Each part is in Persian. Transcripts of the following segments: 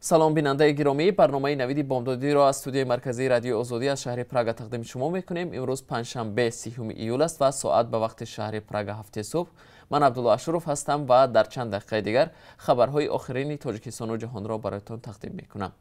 سلام بیننده گرامی، برنامه نویدی بомдодӣ را از استودیوی مرکزی رادیو آزادی از شهر پراگ تقدیم شما میکنیم. امروز پنجشنبه 30 ایول است و ساعت به وقت شهر پراگ 7 صبح. من عبدالله اشرف هستم و در چند دقیقه دیگر خبرهای آخرین تاجیکستان و جهان را برایتان تقدیم میکنم.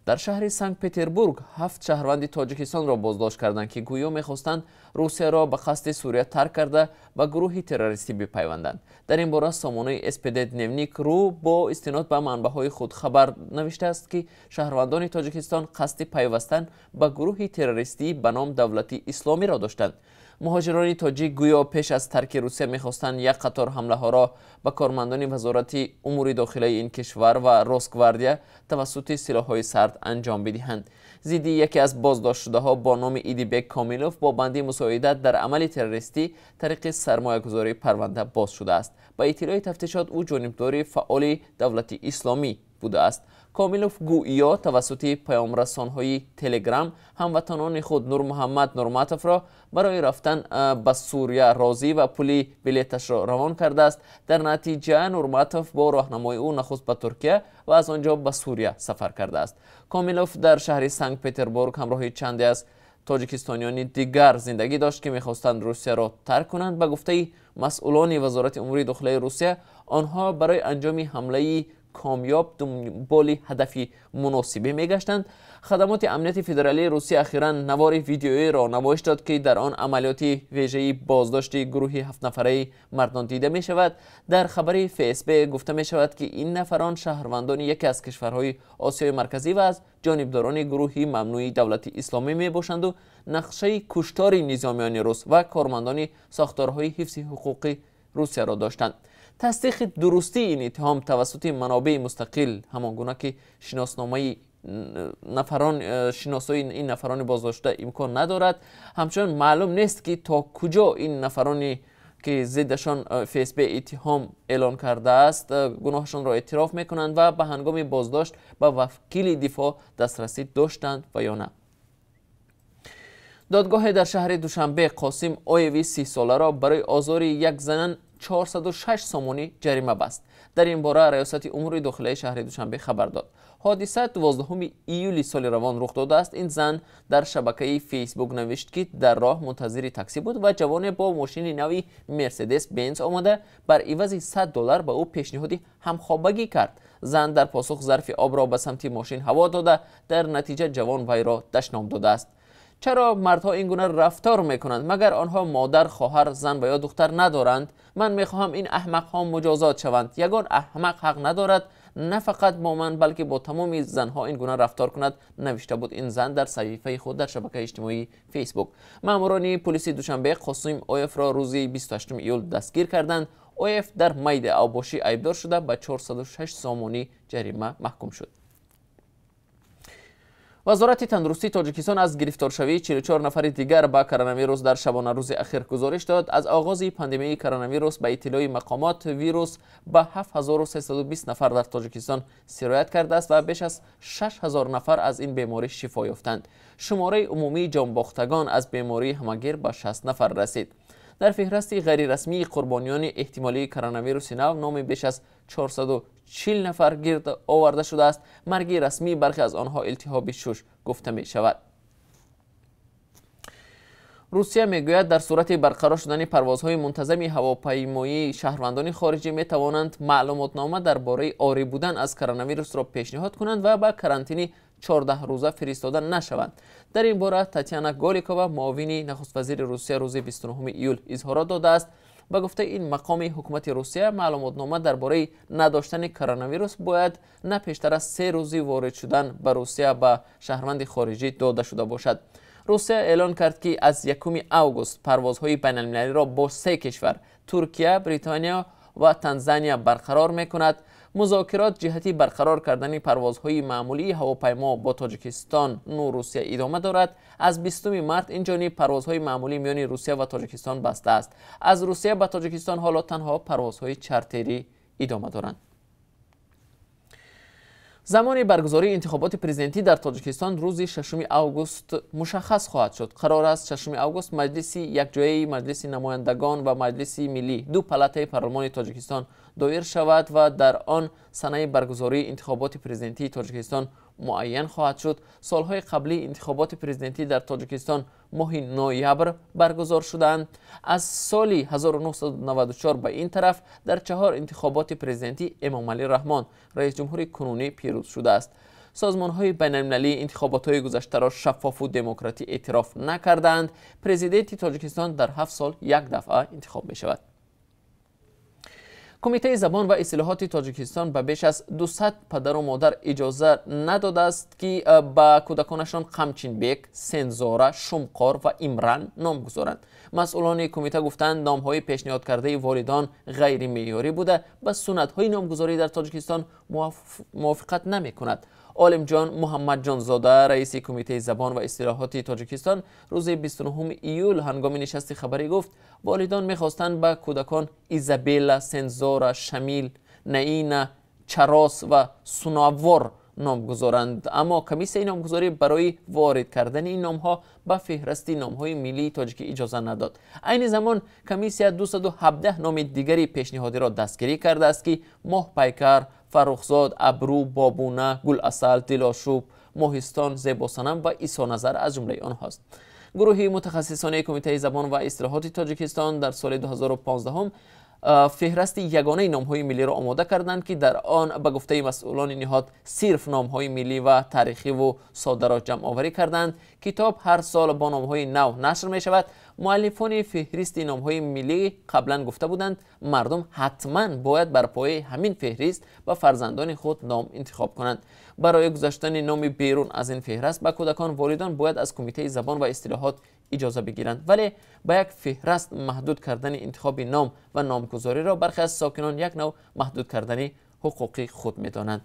در شهر سانکت پتربورگ 7 شهروند تاجیکستان را بازداشت کردند که گویا می‌خواستند روسیه را به قصد سوریه ترک کرده و گروهی تروریستی بپیوندند. در این باره سامانه اسپد دنیونیک رو با استناد به منبع‌های خود خبر نوشته است که شهروندان تاجیکستان قصد پیوستن به گروهی تروریستی به نام دولت اسلامی را داشتند. مهاجران تاجیک گویا پیش از ترک روسیه می‌خواستند یک قطار حمله ها را به کارمندان وزارت امور داخلی این کشور و روسگواردیا توسط سلاح‌های سرد انجام بدهند. زیدی یکی از بازداشت شده ها با نام ایدیبک کامیلوف با بندی مساعدت در عمل تروریستی طریق سرمایه‌گذاری پرونده باز شده است. با اطلاع تفتیشات او جانبدار فعال دولت اسلامی بوده است. کامیلوف گویا توسط پیام‌رسان‌های تلگرام هموطنان خود نور محمد نورماتوف را برای رفتن به سوریه راضی و پولی بلیتش را روان کرده است. در نتیجه نورماتوف با راهنمای او نخست به ترکیه و از آنجا به سوریه سفر کرده است. کامیلوف در شهر سانکت پتربورگ همراه چندی از تاجیکستانیان دیگر زندگی داشت که می‌خواستند روسیه را ترک کنند. به گفته مسئولان وزارت امور داخلی روسیه، آنها برای انجام حمله کامیاب دنبال هدفی مناسبی میگشتند. خدمات امنیت فدرالی روسیه اخیراً نوار ویدیویی را نمایش داد که در آن عملیات ویژه‌ای بازداشتی گروهی 7 نفره مردان دیده می شود. در خبری فیسبوک گفته می شود که این نفران شهروندان یکی از کشورهای آسیای مرکزی و از جانبداران گروهی ممنوعی دولت اسلامی می باشند و نقشه کشتار نظامیان روس و کارمندان ساختارهای حفظ حقوق روسیه را داشتند. تصدیق درستی این اتهام توسط منابع مستقل همانگونه که شناسنامه شناسایی این نفران بازداشته امکان ندارد. همچنان معلوم نیست که تا کجا این نفرانی که ضدشان فیسبوک اتهام اعلان کرده است گناهشان را اعتراف میکنند و به هنگام بازداشت به وکیل دفاع دسترسی داشتند و یا نه. دادگاه در شهر دوشنبه قاسم اویوی 30 ساله را برای آزار یک زن 406 سامانی جریمه بست. در این باره ریاست امور داخلی شهر دوشنبه خبر داد. حادثه 12 ایولی سال روان رخ داده است. این زن در شبکه فیسبوک نوشت که در راه منتظر تاکسی بود و جوان با ماشین نوی مرسدس بنز آمده بر عوض $100 به او پیشنهاد همخوابگی کرد. زن در پاسخ ظرف آب را به سمت ماشین هوا داده، در نتیجه جوان وی را دشنام داده است. چرا مردها این گونه رفتار میکنند؟ مگر آنها مادر، خواهر، زن و یا دختر ندارند؟ من میخواهم این احمقها مجازات شوند. یگان احمق حق ندارد نه فقط با من بلکه با تمام زنها این گونه رفتار کند، نوشته بود این زن در صحیفه خود در شبکه اجتماعی فیسبوک. ماموران پلیس دوشنبه قاسم اویف را روز 28 ایول دستگیر کردند. اویف در مید اوباشی عیبدار شده به 406 سامانی جریمه محکوم شد. وزارت تندرستی تاجیکستان از گرفتارشوی 44 نفر دیگر با کرونا در شبانه روز اخیر گزارش داد. از آغاز پاندمی کرونا به اطلاع مقامات ویروس به 7320 نفر در تاجیکستان سیرویت کرده است و بیش از 6000 نفر از این بیماری شفا یافتند. شماره عمومی جانباختگان از بیماری همگیر به 60 نفر رسید. در فهرست غیر رسمی قربانیان احتمالی کرونا نو نام بیش از 440 نفر گرد آورده شده است. مرگ رسمی برخی از آنها التهاب شش گفته می شود. روسیه میگوید در صورت برقرار شدن پروازهای منتظم هواپیمایی شهروندان خارجی می توانند معلوماتنامه درباره عاری بودن از کرونا را پیشنهاد کنند و به کرانتین 14 روزه فرستاده نشوند. در این باره تاتیانا گالیکووا معاون نخست وزیر روسیه روز 29 ایول اظهارات داده است. به گفته این مقام حکومت روسیه معلوماتنامه درباره نداشتن کرونا باید نه پیشتر از 3 روزی وارد شدن به روسیه به شهروند خارجی داده شده باشد. روسیه اعلان کرد که از 1 اوگوست پروازهای بین‌المللی را با 3 کشور ترکیه، بریتانیا و تانزانیا برقرار می‌کند. مذاکرات جهتی برقرار کردن پروازهای معمولی هواپیما با تاجیکستان و روسیه ادامه دارد. از 20 مارت این جانب پروازهای معمولی میان روسیه و تاجیکستان بسته است. از روسیه به تاجیکستان حالا تنها پروازهای چارتری ادامه دارند. زمان برگزاری انتخابات پرزیدنتی در تاجیکستان روز 6 اوگوست مشخص خواهد شد. قرار است 6 اوگوست مجلس یکجایی، مجلس نمایندگان و مجلس ملی دو پلاته پارلمان تاجیکستان دایر شود و در آن سنه برگزاری انتخابات پرزیدنتی تاجیکستان معین خواهد شد. سالهای قبلی انتخابات پرزیدنتی در تاجیکستان ماه نوامبر برگزار شدند. از سال 1994 به این طرف در 4 انتخابات پرزیدنتی امام علی رحمان رئیس جمهور کنونی پیروز شده است. سازمان‌های بین‌المللی انتخابات‌های گذشته را شفاف و دموکراتی اعتراف نکردند. پرزیدنت تاجیکستان در 7 سال یک دفعه انتخاب می‌شود. کمیته زبان و اصطلاحات تاجیکستان به بیش از 200 پدر و مادر اجازه نداده است که به کودکانشان قمچین بیک، سنزاره، شمقار و امران نام گذارند. مسئولان کمیته گفتند نام‌های پیشنهاد کرده والدان غیر معیاری بوده و سنت‌های نامگذاری در تاجیکستان موافقت نمی‌کند. عالم جان محمد جان زاده رئیس کمیته زبان و اصطلاحات تاجیکستان روز 29 ایول هنگام نشست خبری گفت والدان می‌خواستند به کودکان ایزابلا، سنزورا، شمیل، نعینا، چراس و سوناور نام گذارند، اما کمیسیون نامگذاری برای وارد کردن این نام‌ها به فهرست نام‌های ملی تاجیکی اجازه نداد. عین زمان کمیسیون 217 نام دیگری پیشنهادی را دستگیری کرده است که ماه پیکر، فرخزاد، ابرو، بابونه، گل اصل، دلاشوب، ماهستان، زیباسنم و عیسی نظر از جمله آنهاست. گروهی متخصصان کمیته زبان و اصطلاحات تاجیکستان در سال 2015 فهرست یگانه نام‌های ملی را آماده کردند که در آن به گفته مسئولان نهاد صرف نام‌های ملی و تاریخی و ساده را جمع آوری کردند. کتاب هر سال با نام‌های نو نشر می شود. مؤلفان فهرست نام‌های ملی قبلا گفته بودند مردم حتما باید بر پایه همین فهرست به فرزندان خود نام انتخاب کنند. برای گذاشتن نام بیرون از این فهرست به کودکان والدان باید از کمیته زبان و اصطلاحات اجازه بگیرند، ولی با یک فهرست محدود کردن انتخاب نام و نامگذاری را برخی از ساکنان یک نوع محدود کردن حقوقی خود می‌دانند.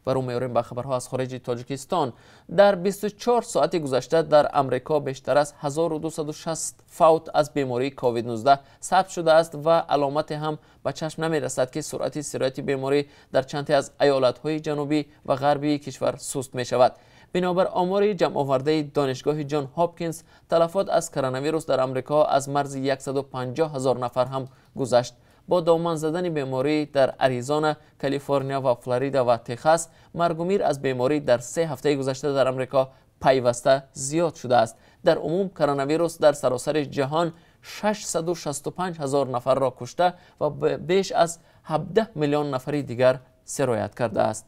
و رو می‌آوریم به خبرها از خارج تاجیکستان. در 24 ساعت گذشته در امریکا بیشتر از 1260 فوت از بیماری کووید 19 ثبت شده است و علامت هم به چشم نمی‌رسد که سرعت سیرویاتی بیماری در چند از ایالت‌های جنوبی و غربی کشور سست می‌شود. بنابر آمار جمع آورده دانشگاه جان هاپکینز، تلفات از کرونا در امریکا از مرز 150,000 نفر هم گذشت. با دامن زدن بیماری در اریزونا، کالیفرنیا و فلوریدا و تگزاس، مرگ و میر از بیماری در 3 هفته گذشته در امریکا پیوسته زیاد شده است. در عموم کرونا در سراسر جهان 665,000 نفر را کشته و بیش از 17 میلیون نفری دیگر سیرویت کرده است.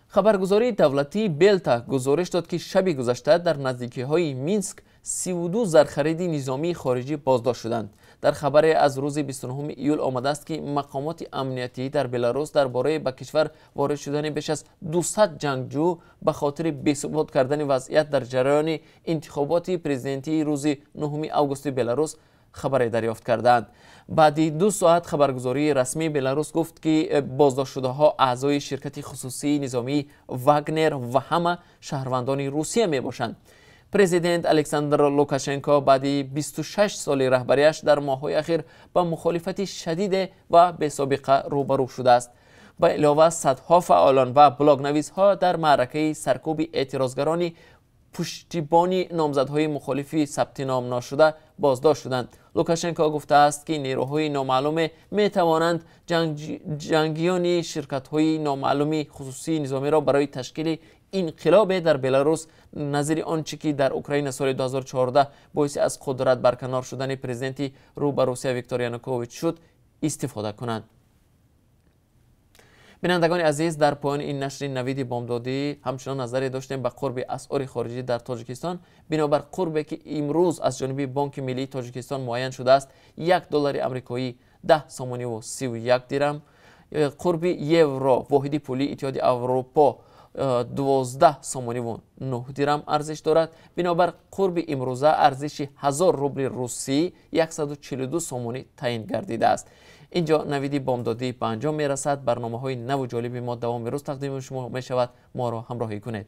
خبرگزاری دولتی بلتا گزارش داد که شب گذشته در نزدیکی‌های مینسک 32 زرخرید نظامی خارجی بازداشت شدند. در خبر از روز 29 ایول آمده است که مقامات امنیتی در بلاروس درباره به کشور وارد شدن بیش از 200 جنگجو به خاطر بی‌ثبات کردن وضعیت در جریان انتخابات پرزیدنتی روز 9 اوگوست بلاروس خبر دریافت کردند. بعد 2 ساعت خبرگزاری رسمی بلاروس گفت که بازداشت شده ها اعضای شرکت خصوصی نظامی واگنر و همه شهروندان روسیه می باشند. پرزیدنت الکساندر لوکاشنکو بعد 26 سال رهبریش در ماه‌های اخیر با مخالفت شدید و بی‌سابقه روبرو شده است. با علاوه صدها فعالان و بلاگ‌نویس‌ها در معرکه سرکوب اعتراضگران پشتیبانی نامزدهای مخالفی ثبت نام نشده بازداشت شدند. لوکاشنکو گفته است که نیروهای نامعلوم می توانند جنگیان شرکت‌های نامعلوم خصوصی نظامی را برای تشکیل انقلاب در بلاروس نظیر آنچه که در اوکراین سال 2014 باعث از قدرت برکنار شدن پرزیدنت رو به روسیه ویکتور یانوکوویچ شد استفاده کنند. بینندگان عزیز، در پایان این نشر نوید بامدادی همچنان نظری داشتیم به قرب اسعار خارجی در تاجیکستان. بنابر قربی که امروز از جانب بانک ملی تاجیکستان معین شده است، $1 آمریکایی 10 سومانی و 31 درم، قرب یورو واحد پولی اتحاد اروپا 12 سومانی و 9 درم ارزش دارد. بنابر قرب امروزه ارزش 1000 روبل روسی 142 سومانی تعیین گردیده است. اینجا نویدی بامدادی به انجام می رسد. برنامه های نو و جالبی ما دوام روز تقدیم شما می شود. ما را همراهی کنید.